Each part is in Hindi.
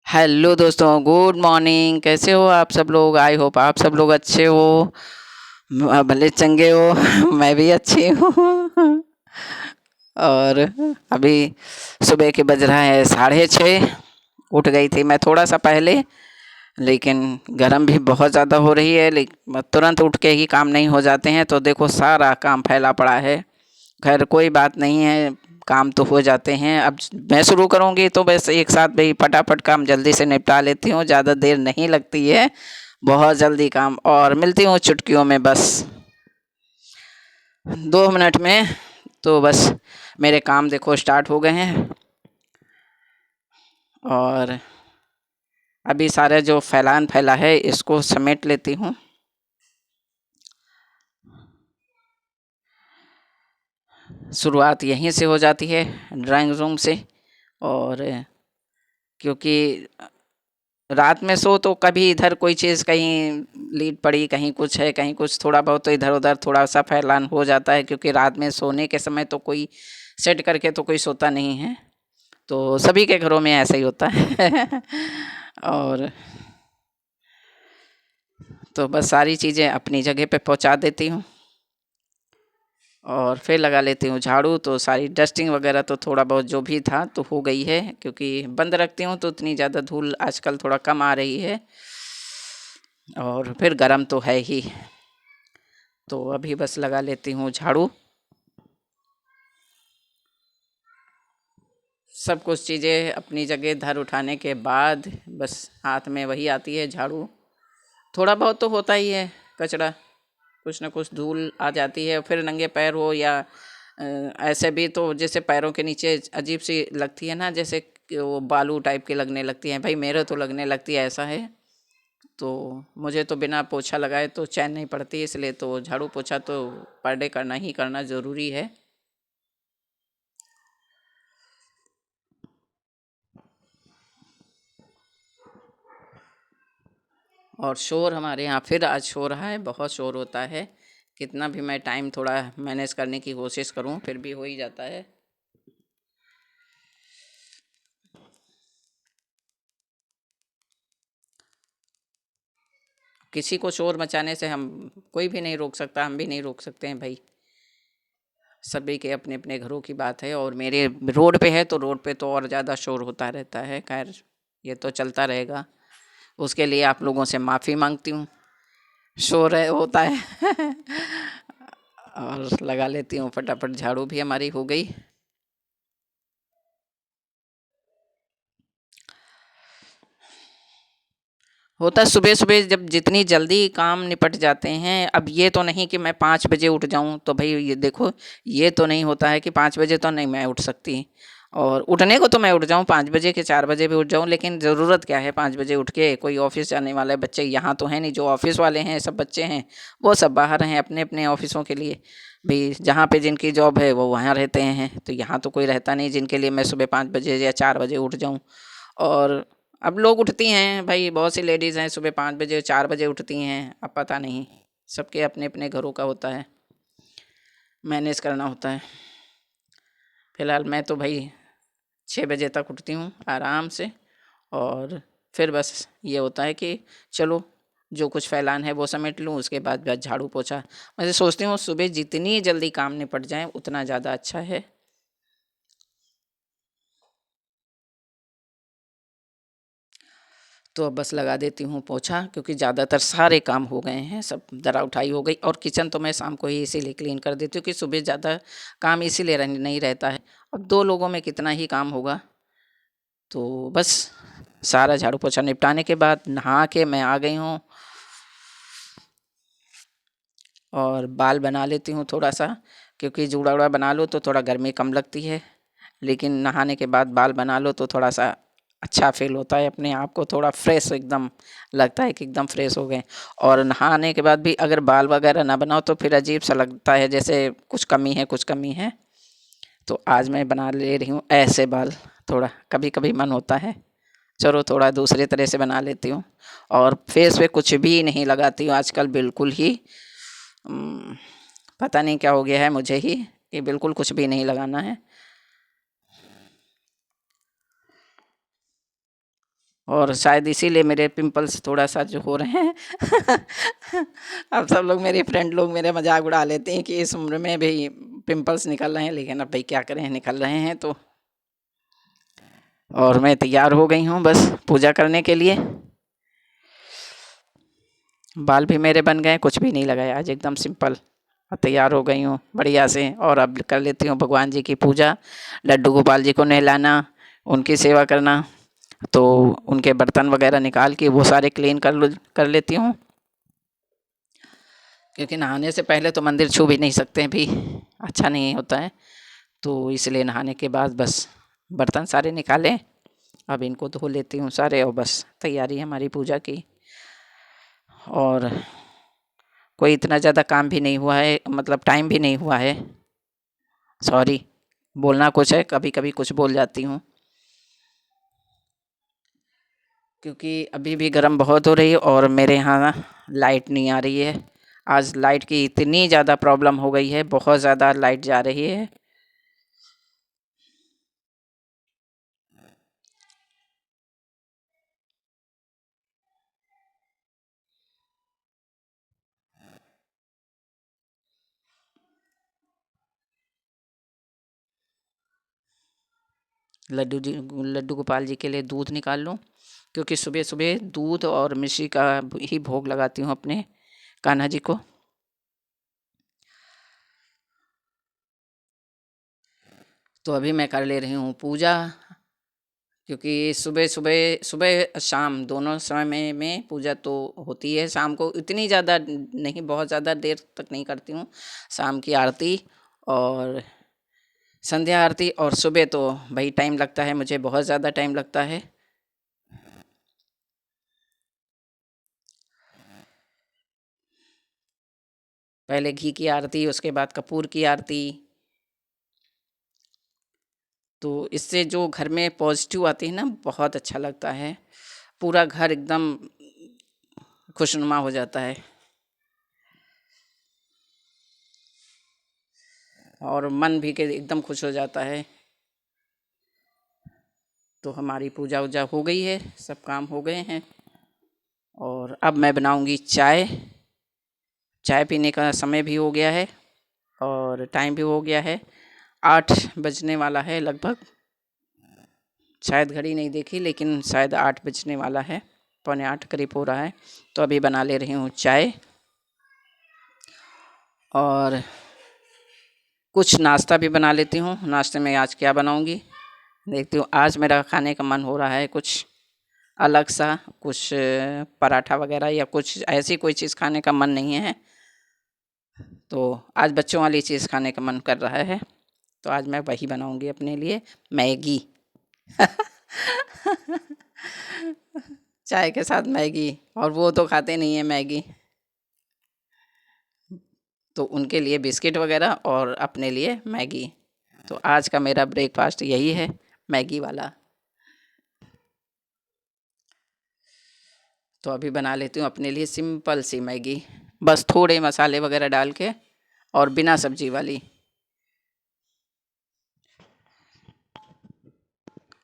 हेलो दोस्तों, गुड मॉर्निंग। कैसे हो आप सब लोग? आई होप आप सब लोग अच्छे हो, भले चंगे हो। मैं भी अच्छी हूँ। और अभी सुबह के बज रहा है 6:30। उठ गई थी मैं थोड़ा सा पहले, लेकिन गर्म भी बहुत ज़्यादा हो रही है। लेकिन तुरंत उठ के ही काम नहीं हो जाते हैं, तो देखो सारा काम फैला पड़ा है। खैर कोई बात नहीं है, काम तो हो जाते हैं। अब मैं शुरू करूँगी तो बस एक साथ भाई फटाफट काम जल्दी से निपटा लेती हूँ, ज़्यादा देर नहीं लगती है। बहुत जल्दी काम, और मिलती हूँ चुटकियों में, बस 2 मिनट में। तो बस मेरे काम देखो स्टार्ट हो गए हैं। और अभी सारा जो फैलान फैला है इसको समेट लेती हूँ। शुरुआत यहीं से हो जाती है, ड्राइंग रूम से। और क्योंकि रात में सो तो कभी इधर कोई चीज़ कहीं लीड पड़ी, कहीं कुछ है, कहीं कुछ, थोड़ा बहुत तो इधर उधर थोड़ा सा फैलान हो जाता है। क्योंकि रात में सोने के समय तो कोई सेट करके तो कोई सोता नहीं है, तो सभी के घरों में ऐसा ही होता है। और तो बस सारी चीज़ें अपनी जगह पे पहुंचा देती हूँ और फिर लगा लेती हूँ झाड़ू। तो सारी डस्टिंग वगैरह तो थोड़ा बहुत जो भी था तो हो गई है, क्योंकि बंद रखती हूँ तो उतनी ज़्यादा धूल आजकल थोड़ा कम आ रही है। और फिर गर्म तो है ही, तो अभी बस लगा लेती हूँ झाड़ू। सब कुछ चीज़ें अपनी जगह धर उठाने के बाद बस हाथ में वही आती है झाड़ू। थोड़ा बहुत तो होता ही है कचरा, कुछ ना कुछ धूल आ जाती है। फिर नंगे पैर हो या ऐसे भी तो जैसे पैरों के नीचे अजीब सी लगती है ना, जैसे कि वो बालू टाइप की लगने लगती है। भाई मेरे तो लगने लगती है, ऐसा है। तो मुझे तो बिना पोछा लगाए तो चैन नहीं पड़ती, इसलिए तो झाड़ू पोछा तो पर डे करना ही करना ज़रूरी है। और शोर हमारे यहाँ फिर आज शोर रहा है, बहुत शोर होता है। कितना भी मैं टाइम थोड़ा मैनेज करने की कोशिश करूँ फिर भी हो ही जाता है। किसी को शोर मचाने से हम कोई भी नहीं रोक सकता, हम भी नहीं रोक सकते हैं भाई। सभी के अपने अपने घरों की बात है। और मेरे रोड पे है तो रोड पे तो और ज़्यादा शोर होता रहता है। खैर ये तो चलता रहेगा, उसके लिए आप लोगों से माफ़ी मांगती हूँ। शोर है होता है। और लगा लेती हूँ फटाफट झाड़ू, भी हमारी हो गई। होता है सुबह सुबह जब जितनी जल्दी काम निपट जाते हैं। अब ये तो नहीं कि मैं 5 बजे उठ जाऊं, तो भाई ये देखो, ये तो नहीं होता है कि 5 बजे तो नहीं मैं उठ सकती। और उठने को तो मैं उठ जाऊं 5 बजे के, 4 बजे भी उठ जाऊं, लेकिन ज़रूरत क्या है 5 बजे उठ के? कोई ऑफिस जाने वाला है, बच्चे यहाँ तो हैं नहीं। जो ऑफिस वाले हैं सब बच्चे हैं, वो सब बाहर हैं अपने अपने ऑफिसों के लिए। भाई जहाँ पे जिनकी जॉब है वो वहाँ रहते हैं, तो यहाँ तो कोई रहता नहीं जिनके लिए मैं सुबह 5 बजे या 4 बजे उठ जाऊँ। और अब लोग उठती हैं भाई, बहुत सी लेडीज़ हैं सुबह 5 बजे 4 बजे उठती हैं। अब पता नहीं, सबके अपने अपने घरों का होता है, मैनेज करना होता है। फ़िलहाल मैं तो भाई 6 बजे तक उठती हूँ आराम से। और फिर बस ये होता है कि चलो जो कुछ फैलान है वो समेट लूँ, उसके बाद बस झाड़ू पोछा। मैं सोचती हूँ सुबह जितनी जल्दी काम निपट जाए उतना ज़्यादा अच्छा है। तो अब बस लगा देती हूँ पोछा, क्योंकि ज़्यादातर सारे काम हो गए हैं, सब दरा उठाई हो गई। और किचन तो मैं शाम को ही इसीलिए क्लीन कर देती हूँ कि सुबह ज़्यादा काम इसीलिए नहीं रहता है। अब 2 लोगों में कितना ही काम होगा। तो बस सारा झाड़ू पोछा निपटाने के बाद नहा के मैं आ गई हूँ और बाल बना लेती हूँ थोड़ा सा। क्योंकि जूड़ा वूड़ा बना लो तो थोड़ा गर्मी कम लगती है, लेकिन नहाने के बाद बाल बना लो तो थोड़ा सा अच्छा फील होता है, अपने आप को थोड़ा फ्रेश एकदम लगता है कि एकदम फ्रेश हो गए। और नहाने के बाद भी अगर बाल वगैरह ना बनाओ तो फिर अजीब सा लगता है, जैसे कुछ कमी है कुछ कमी है। तो आज मैं बना ले रही हूँ ऐसे बाल। थोड़ा कभी कभी मन होता है चलो थोड़ा दूसरे तरह से बना लेती हूँ। और फेस पे कुछ भी नहीं लगाती हूँ आजकल, बिल्कुल ही। उम, पता नहीं क्या हो गया है मुझे ही कि बिल्कुल कुछ भी नहीं लगाना है। और शायद इसीलिए मेरे पिंपल्स थोड़ा-सा जो हो रहे हैं। अब सब लोग, मेरी फ्रेंड लोग मेरा मज़ाक उड़ा लेते हैं कि इस उम्र में भी पिंपल्स निकल रहे हैं, लेकिन अब भाई क्या करें, निकल रहे हैं तो। और मैं तैयार हो गई हूँ बस पूजा करने के लिए। बाल भी मेरे बन गए, कुछ भी नहीं लगाया आज, एकदम सिंपल। तैयार हो गई हूँ बढ़िया से, और अब कर लेती हूँ भगवान जी की पूजा। लड्डू गोपाल जी को नहलाना, उनकी सेवा करना, तो उनके बर्तन वगैरह निकाल के वो सारे क्लीन कर लेती हूँ, क्योंकि नहाने से पहले तो मंदिर छू भी नहीं सकते हैं भी, अच्छा नहीं होता है। तो इसलिए नहाने के बाद बस बर्तन सारे निकाले, अब इनको धो लेती हूँ सारे, और बस तैयारी है हमारी पूजा की। और कोई इतना ज़्यादा काम भी नहीं हुआ है, मतलब टाइम भी नहीं हुआ है। सॉरी, बोलना कुछ है, कभी कभी कुछ बोल जाती हूँ, क्योंकि अभी भी गर्म बहुत हो रही है और मेरे यहाँ लाइट नहीं आ रही है। आज लाइट की इतनी ज़्यादा प्रॉब्लम हो गई है, बहुत ज़्यादा लाइट जा रही है। लड्डू गोपाल जी के लिए दूध निकाल लूँ, क्योंकि सुबह सुबह दूध और मिश्री का ही भोग लगाती हूँ अपने कान्हा जी को। तो अभी मैं कर ले रही हूँ पूजा, क्योंकि सुबह सुबह सुबह शाम दोनों समय में पूजा तो होती है। शाम को इतनी ज़्यादा नहीं, बहुत ज़्यादा देर तक नहीं करती हूँ। शाम की आरती और संध्या आरती, और सुबह तो भाई टाइम लगता है, मुझे बहुत ज़्यादा टाइम लगता है। पहले घी की आरती, उसके बाद कपूर की आरती, तो इससे जो घर में पॉजिटिव आती है ना, बहुत अच्छा लगता है। पूरा घर एकदम खुशनुमा हो जाता है, और मन भी के एकदम खुश हो जाता है। तो हमारी पूजा वूजा हो गई है, सब काम हो गए हैं, और अब मैं बनाऊंगी चाय। चाय पीने का समय भी हो गया है, और टाइम भी हो गया है, 8 बजने वाला है लगभग। शायद घड़ी नहीं देखी, लेकिन शायद 8 बजने वाला है, 7:45 करीब हो रहा है। तो अभी बना ले रही हूँ चाय, और कुछ नाश्ता भी बना लेती हूँ। नाश्ते में आज क्या बनाऊंगी देखती हूँ। आज मेरा खाने का मन हो रहा है कुछ अलग सा, कुछ पराठा वगैरह या कुछ ऐसी कोई चीज़ खाने का मन नहीं है। तो आज बच्चों वाली चीज़ खाने का मन कर रहा है, तो आज मैं वही बनाऊंगी अपने लिए, मैगी। चाय के साथ मैगी, और वो तो खाते नहीं है मैगी, तो उनके लिए बिस्किट वगैरह और अपने लिए मैगी। तो आज का मेरा ब्रेकफास्ट यही है, मैगी वाला। तो अभी बना लेती हूँ अपने लिए सिंपल सी मैगी, बस थोड़े मसाले वगैरह डाल के, और बिना सब्जी वाली।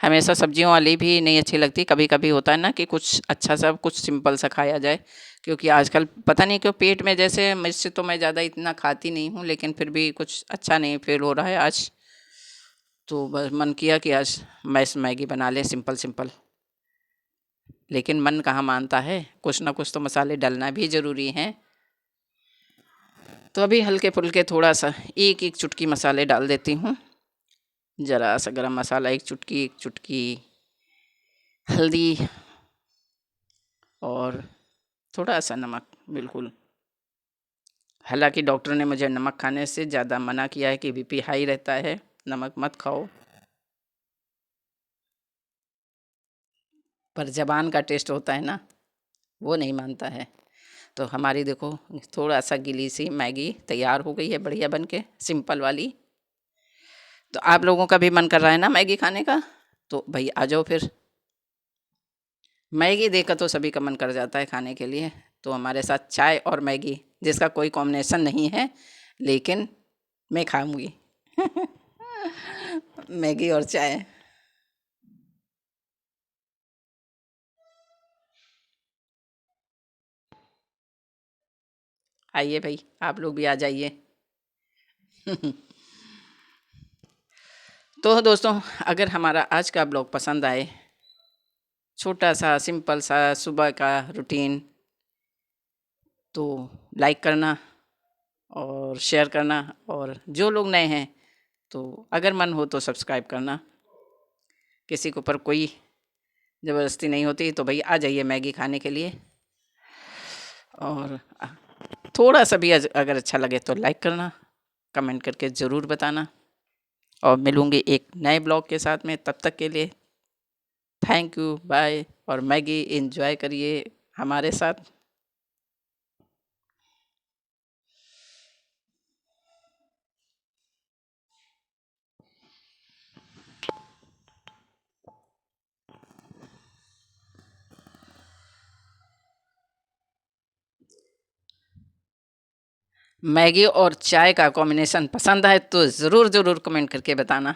हमेशा सब्जियों वाली भी नहीं अच्छी लगती, कभी कभी होता है ना कि कुछ अच्छा सा, कुछ सिंपल सा खाया जाए। क्योंकि आजकल पता नहीं क्यों पेट में, जैसे मिर्च तो मैं ज़्यादा इतना खाती नहीं हूँ, लेकिन फिर भी कुछ अच्छा नहीं फील हो रहा है आज। तो बस मन किया कि आज मैगी बना ले, सिंपल सिंपल। लेकिन मन कहाँ मानता है, कुछ ना कुछ तो मसाले डालना भी ज़रूरी हैं। तो अभी हल्के फुल्के थोड़ा सा, एक एक चुटकी मसाले डाल देती हूँ। ज़रा सा गरम मसाला, एक चुटकी हल्दी, और थोड़ा सा नमक, बिल्कुल। हालांकि डॉक्टर ने मुझे नमक खाने से ज़्यादा मना किया है कि बीपी हाई रहता है, नमक मत खाओ। पर ज़बान का टेस्ट होता है ना, वो नहीं मानता है। तो हमारी देखो थोड़ा सा गीली सी मैगी तैयार हो गई है, बढ़िया बन के, सिंपल वाली। तो आप लोगों का भी मन कर रहा है ना मैगी खाने का, तो भाई आ जाओ फिर। मैगी देखकर तो सभी का मन कर जाता है खाने के लिए। तो हमारे साथ चाय और मैगी, जिसका कोई कॉम्बिनेशन नहीं है, लेकिन मैं खाऊंगी। मैगी और चाय। आइए भाई, आप लोग भी आ जाइए। तो दोस्तों, अगर हमारा आज का ब्लॉग पसंद आए, छोटा सा सिंपल सा सुबह का रूटीन, तो लाइक करना और शेयर करना, और जो लोग नए हैं तो अगर मन हो तो सब्सक्राइब करना। किसी के ऊपर कोई ज़बरदस्ती नहीं होती, तो भाई आ जाइए मैगी खाने के लिए। और थोड़ा सा भी अगर अच्छा लगे तो लाइक करना, कमेंट करके ज़रूर बताना। और मिलूँगी एक नए ब्लॉग के साथ में, तब तक के लिए थैंक यू, बाय। और मैगी एंजॉय करिए हमारे साथ। मैगी और चाय का कॉम्बिनेशन पसंद आए तो ज़रूर ज़रूर कमेंट करके बताना।